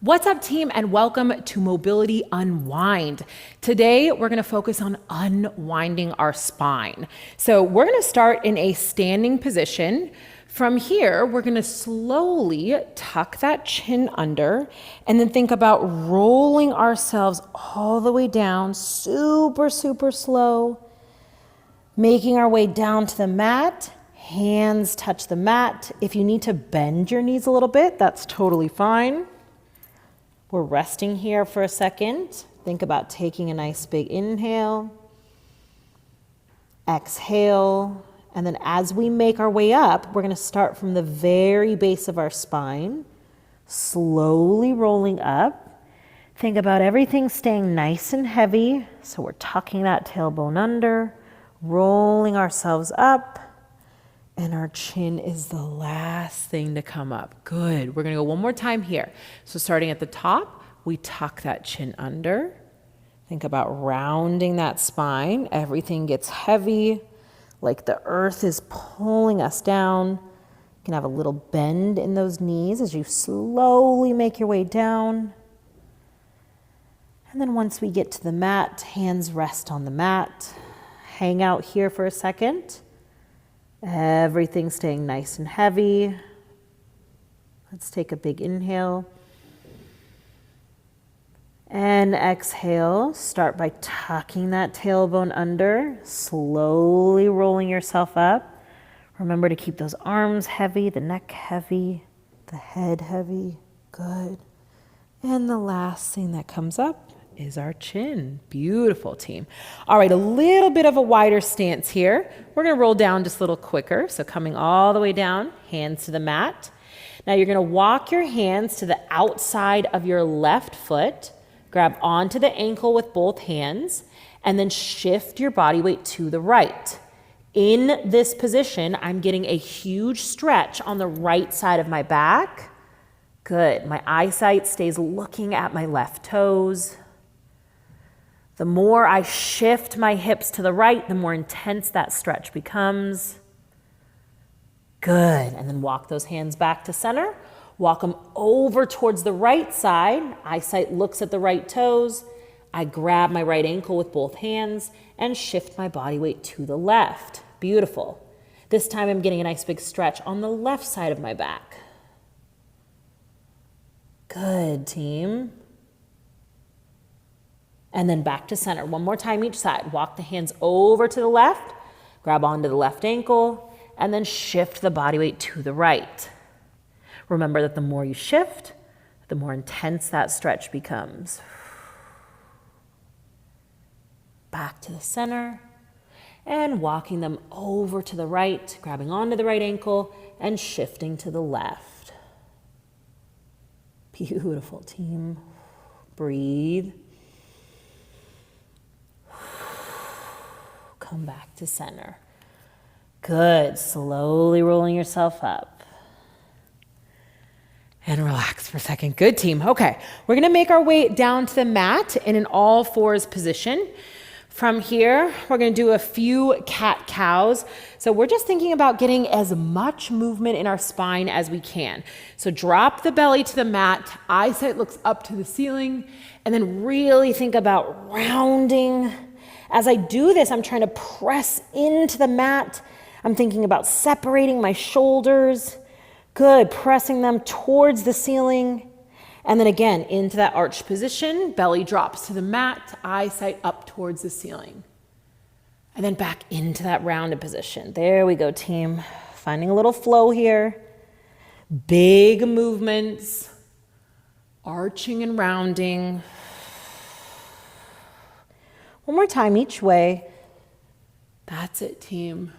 What's up, team, and welcome to Mobility Unwind. Today, we're gonna focus on unwinding our spine. So we're gonna start in a standing position. From here, we're gonna slowly tuck that chin under and then think about rolling ourselves all the way down, super slow, making our way down to the mat. Hands touch the mat. If you need to bend your knees a little bit, that's totally fine. We're resting here for a second. Think about taking a nice big inhale, exhale, and then as we make our way up, we're gonna start from the very base of our spine, slowly rolling up. Think about everything staying nice and heavy. So we're tucking that tailbone under, rolling ourselves up, and our chin is the last thing to come up. Good. We're going to go one more time here. So starting at the top, we tuck that chin under. Think about rounding that spine. Everything gets heavy, like the earth is pulling us down. You can have a little bend in those knees as you slowly make your way down. And then once we get to the mat, hands rest on the mat. Hang out here for a second. Everything staying nice and heavy. Let's take a big inhale. And exhale. Start by tucking that tailbone under, slowly rolling yourself up. Remember to keep those arms heavy, the neck heavy, the head heavy. Good. And the last thing that comes up is our chin. Beautiful, team. All right, a little bit of a wider stance here. We're gonna roll down just a little quicker. So coming all the way down, hands to the mat. Now you're gonna walk your hands to the outside of your left foot, grab onto the ankle with both hands, and then shift your body weight to the right. In this position, I'm getting a huge stretch on the right side of my back. Good, my eyesight stays looking at my left toes. The more I shift my hips to the right, the more intense that stretch becomes. Good. And then walk those hands back to center. Walk them over towards the right side. Eyesight looks at the right toes. I grab my right ankle with both hands and shift my body weight to the left. Beautiful. This time I'm getting a nice big stretch on the left side of my back. Good, team. And then back to center. One more time each side. Walk the hands over to the left, grab onto the left ankle, and then shift the body weight to the right. Remember that the more you shift, the more intense that stretch becomes. Back to the center, and walking them over to the right, grabbing onto the right ankle, and shifting to the left. Beautiful, team. Breathe. Come back to center. Good. Slowly rolling yourself up. And relax for a second. Good, team. Okay. We're going to make our way down to the mat in an all fours position. From here, we're going to do a few cat-cows. So we're just thinking about getting as much movement in our spine as we can. So drop the belly to the mat. Eyesight looks up to the ceiling. And then really think about rounding. As I do this, I'm trying to press into the mat. I'm thinking about separating my shoulders. Good, pressing them towards the ceiling. And then again, into that arched position, belly drops to the mat, eyesight up towards the ceiling. And then back into that rounded position. There we go, team. Finding a little flow here. Big movements, arching and rounding. One more time each way. That's it, team.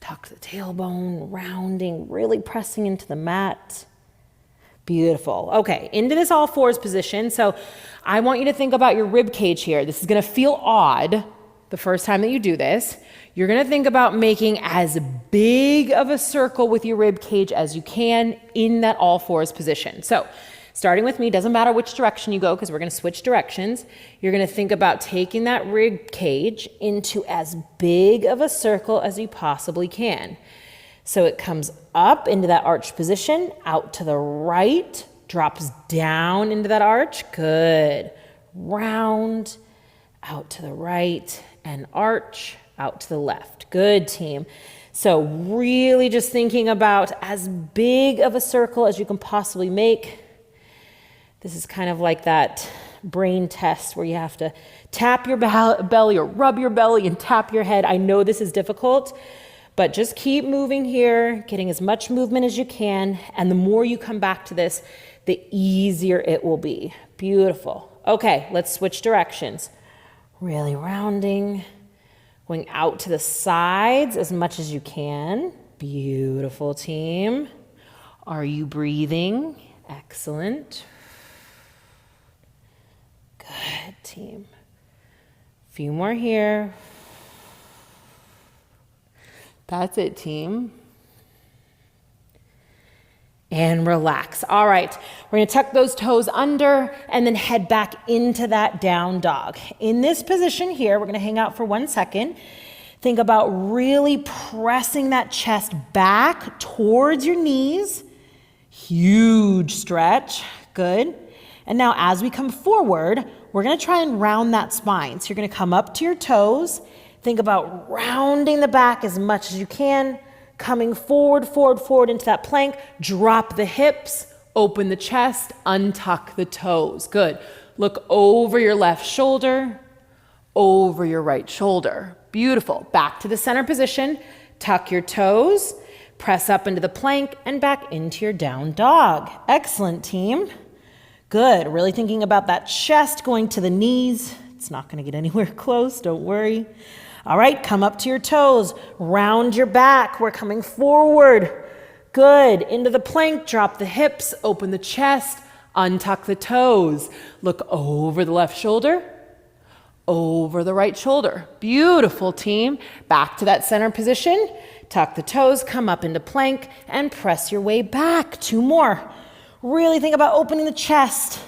Tuck the tailbone, rounding, really pressing into the mat. Beautiful. Okay, into this all fours position. So I want you to think about your rib cage here. This is gonna feel odd the first time that you do this. You're gonna think about making as big of a circle with your rib cage as you can in that all fours position. So starting with me, doesn't matter which direction you go because we're going to switch directions. You're going to think about taking that rib cage into as big of a circle as you possibly can. So it comes up into that arched position, out to the right, drops down into that arch. Good. Round, out to the right, and arch, out to the left. Good, team. So really just thinking about as big of a circle as you can possibly make. This is kind of like that brain test where you have to tap your belly or rub your belly and tap your head. I know this is difficult, but just keep moving here, getting as much movement as you can. And the more you come back to this, the easier it will be. Beautiful. Okay, let's switch directions. Really rounding, going out to the sides as much as you can. Beautiful, team. Are you breathing? Excellent. Good, team. Few more here. That's it, team. And relax. All right, we're gonna tuck those toes under and then head back into that down dog. In this position here, we're gonna hang out for 1 second. Think about really pressing that chest back towards your knees. Huge stretch, good. And now as we come forward, we're gonna try and round that spine. So you're gonna come up to your toes. Think about rounding the back as much as you can. Coming forward, forward, forward into that plank. Drop the hips, open the chest, untuck the toes. Good. Look over your left shoulder, over your right shoulder. Beautiful. Back to the center position. Tuck your toes, press up into the plank and back into your down dog. Excellent, team. Good. Really thinking about that chest going to the knees. It's not going to get anywhere close. Don't worry. All right. Come up to your toes. Round your back. We're coming forward. Good. Into the plank. Drop the hips. Open the chest. Untuck the toes. Look over the left shoulder. Over the right shoulder. Beautiful, team. Back to that center position. Tuck the toes. Come up into plank and press your way back. 2 more. Really think about opening the chest.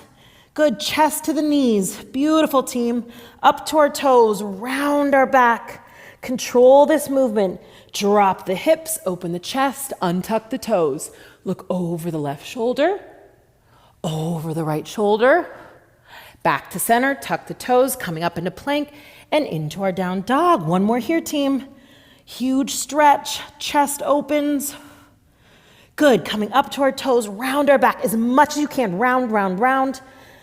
Good, chest to the knees. Beautiful, team. Up to our toes, round our back. Control this movement. Drop the hips, open the chest, untuck the toes. Look over the left shoulder, over the right shoulder. Back to center, tuck the toes, coming up into plank and into our down dog. 1 more here, team. Huge stretch, chest opens. Good, coming up to our toes, round our back as much as you can. Round, round, round.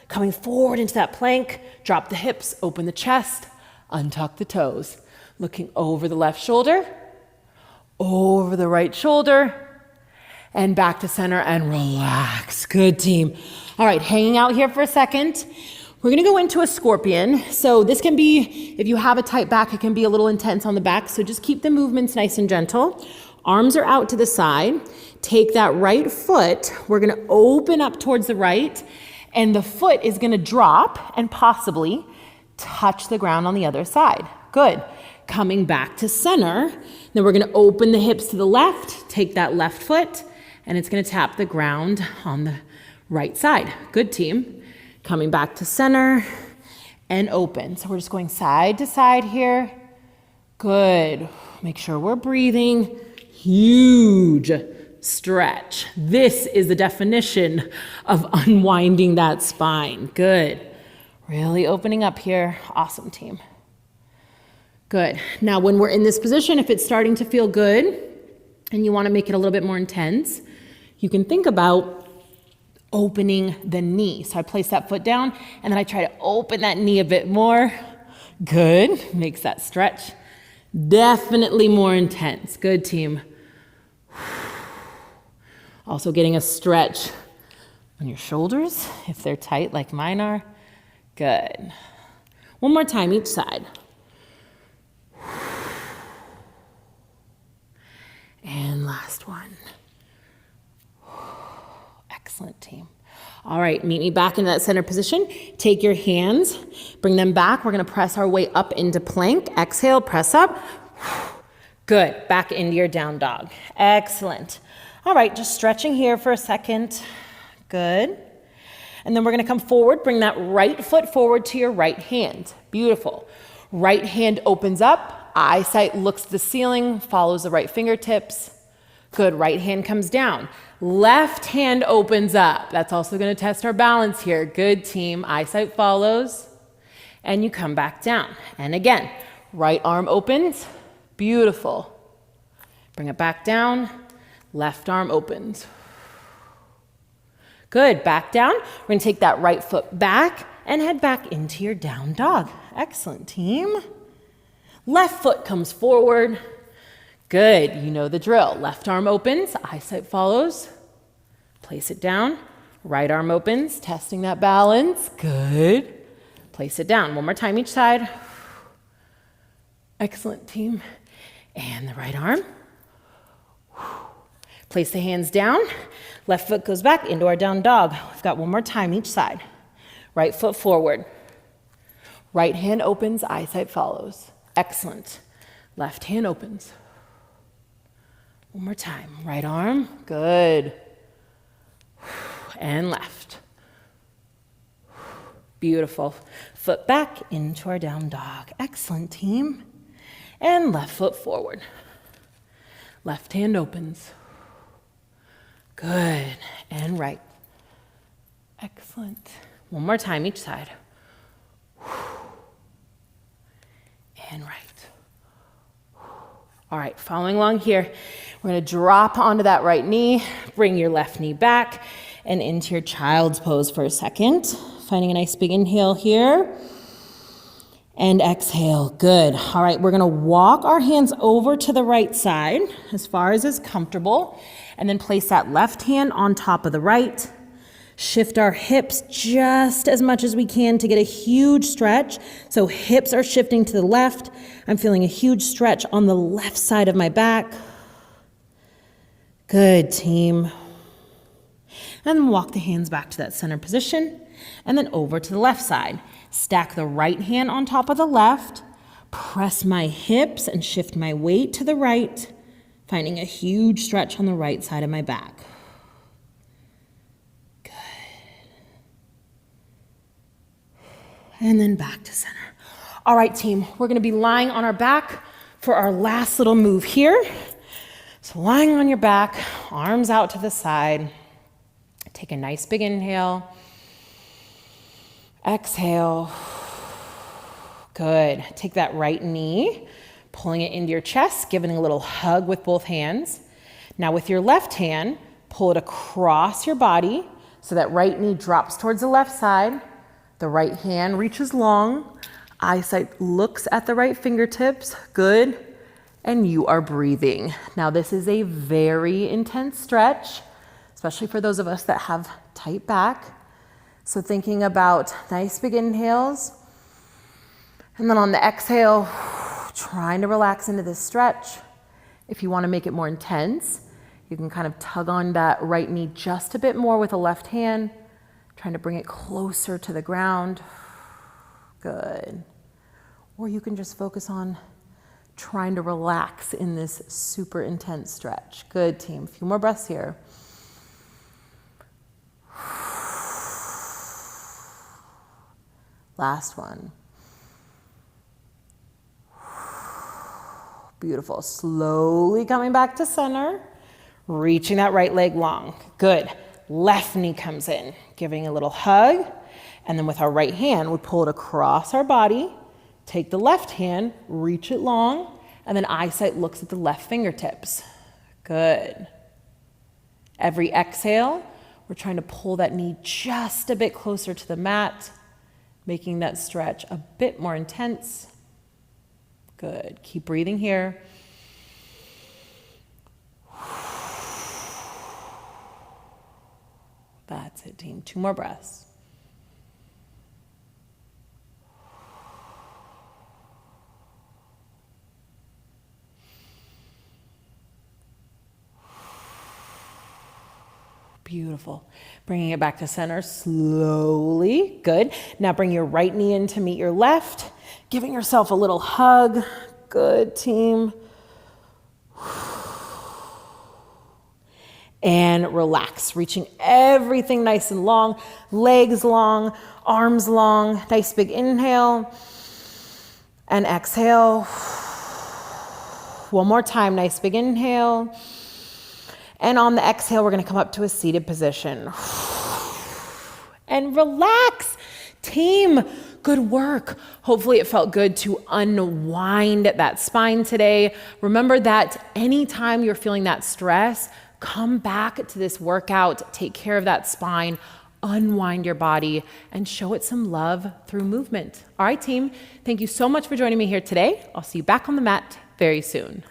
Coming forward into that plank, drop the hips, open the chest, untuck the toes. Looking over the left shoulder, over the right shoulder, and back to center and relax. Good, team. All right, hanging out here for a second. We're gonna go into a scorpion. So this can be, if you have a tight back, it can be a little intense on the back. So just keep the movements nice and gentle. Arms are out to the side. Take that right foot. We're gonna open up towards the right, and the foot is gonna drop and possibly touch the ground on the other side. Good. Coming back to center. Then we're gonna open the hips to the left, take that left foot, and it's gonna tap the ground on the right side. Good, team. Coming back to center and open. So we're just going side to side here. Good. Make sure we're breathing. Huge stretch. This is the definition of unwinding that spine. Good. Really opening up here. Awesome, team. Good. Now, when we're in this position, if it's starting to feel good and you want to make it a little bit more intense, you can think about opening the knee. So I place that foot down and then I try to open that knee a bit more. Good. Makes that stretch definitely more intense. Good, team. Also getting a stretch on your shoulders if they're tight like mine are. Good. 1 more time each side. And last one. Excellent, team. All right, meet me back into that center position. Take your hands, bring them back. We're gonna press our way up into plank. Exhale, press up. Good, back into your down dog. Excellent. All right, just stretching here for a second. Good. And then we're gonna come forward, bring that right foot forward to your right hand. Beautiful. Right hand opens up, eyesight looks to the ceiling, follows the right fingertips. Good, right hand comes down. Left hand opens up. That's also gonna test our balance here. Good, team. Eyesight follows. And you come back down. And again, right arm opens. Beautiful. Bring it back down. Left arm opens. Good, back down. We're gonna take that right foot back and head back into your down dog. Excellent, team. Left foot comes forward. Good, you know the drill. Left arm opens, eyesight follows. Place it down. Right arm opens, testing that balance. Good. Place it down. One more time each side. Excellent, team. And the right arm. Place the hands down. Left foot goes back into our down dog. We've got one more time each side. Right foot forward. Right hand opens, eyesight follows. Excellent. Left hand opens. One more time. Right arm. Good. And left. Beautiful. Foot back into our down dog. Excellent, team. And left foot forward. Left hand opens. Good. And right. Excellent. One more time each side. And right. All right, following along here, we're gonna drop onto that right knee, bring your left knee back and into your child's pose for a second. Finding a nice big inhale here. And exhale, good. All right, we're gonna walk our hands over to the right side as far as is comfortable, and then place that left hand on top of the right. Shift our hips just as much as we can to get a huge stretch. So hips are shifting to the left. I'm feeling a huge stretch on the left side of my back. Good, team. And then walk the hands back to that center position and then over to the left side. Stack the right hand on top of the left. Press my hips and shift my weight to the right, finding a huge stretch on the right side of my back. And then back to center. All right, team, we're gonna be lying on our back for our last little move here. So lying on your back, arms out to the side. Take a nice big inhale. Exhale. Good. Take that right knee, pulling it into your chest, giving a little hug with both hands. Now with your left hand, pull it across your body so that right knee drops towards the left side. The right hand reaches long, eyesight looks at the right fingertips, good, and you are breathing. Now this is a very intense stretch, especially for those of us that have tight back. So thinking about nice big inhales, and then on the exhale, trying to relax into this stretch. If you want to make it more intense, you can kind of tug on that right knee just a bit more with the left hand, trying to bring it closer to the ground. Good. Or you can just focus on trying to relax in this super intense stretch. Good, team. A few more breaths here. Last one. Beautiful. Slowly coming back to center, reaching that right leg long. Good. Left knee comes in, giving a little hug, and then with our right hand, we pull it across our body, take the left hand, reach it long, and then eyesight looks at the left fingertips. Good. Every exhale, we're trying to pull that knee just a bit closer to the mat, making that stretch a bit more intense. Good. Keep breathing here. That's it, team. 2 more breaths. Beautiful. Bringing it back to center slowly. Good. Now bring your right knee in to meet your left, giving yourself a little hug. Good, team. And relax, reaching everything nice and long, legs long, arms long. Nice big inhale and exhale. One more time, nice big inhale. And on the exhale, we're gonna come up to a seated position. And relax. Team, good work. Hopefully it felt good to unwind that spine today. Remember that anytime you're feeling that stress, come back to this workout, take care of that spine, unwind your body, and show it some love through movement. All right, team, thank you so much for joining me here today. I'll see you back on the mat very soon.